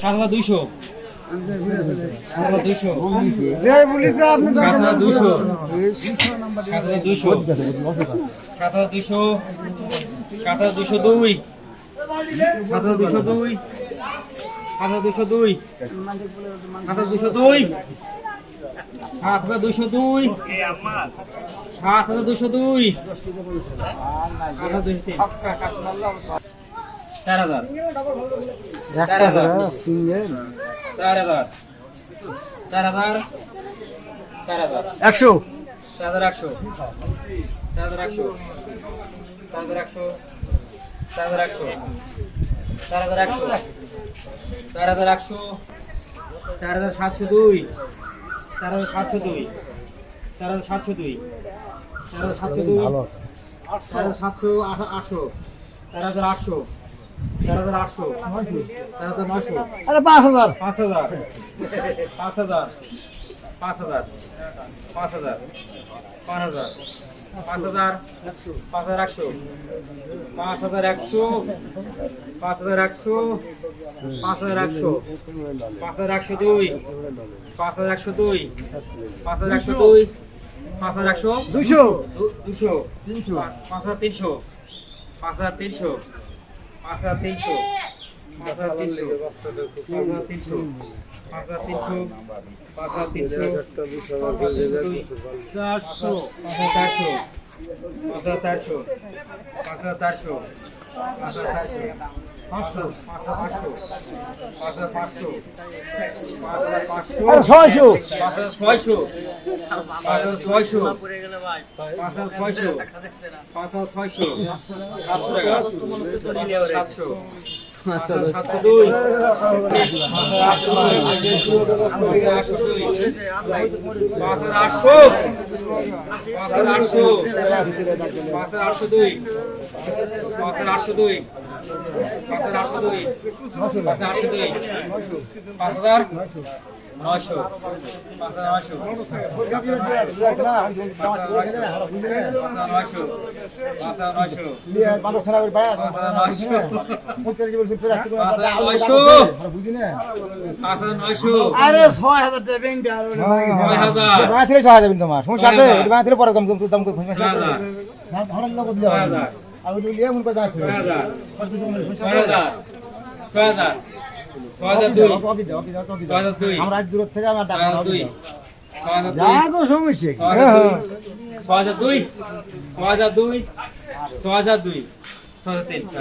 7,200 7,200 যে বলিছে আপনি 7,200 7,200 7,200 7,202 7,202 7,202 7,202 7,202 7,202 4,000 সিঙ্গেল 4,000 4,000 4,000 100 4,100 4,100 4,100 4,100 4,100 4,100 4,702 4,702 4,702 4,702 ভালো আছে 4,700 800 4,800 4,800 4,900 আরে 5000 5,000 5,000 5,000 5,000 5,000 5,000 5,100 5,100 5,100 5,100 5,102 5,102 5,102 5,100 200 200 5,300 5,300 5,300 5,300 5,300 5,300 5,300 400 5,400 5,400 5,400 5,400 500 5,500 5,500 আরে 600 5,600 5,600 5,600 5,600 700 টাকা 700 702 আরে 6000 টাকা ব্যাংক দেওয়া বাঁধলে 6000 তোমার সমস্যা আছে এটা বাঁধলে পরে দাম দাম করে খুঁজে ভালো না বদলে আর ওই লিয়ে মন করে যাচ্ছে 6,000 আমরা আজ দূর থেকে আমার টাকা যাগো সমস্যা 6,002 6,002 6,002 6,003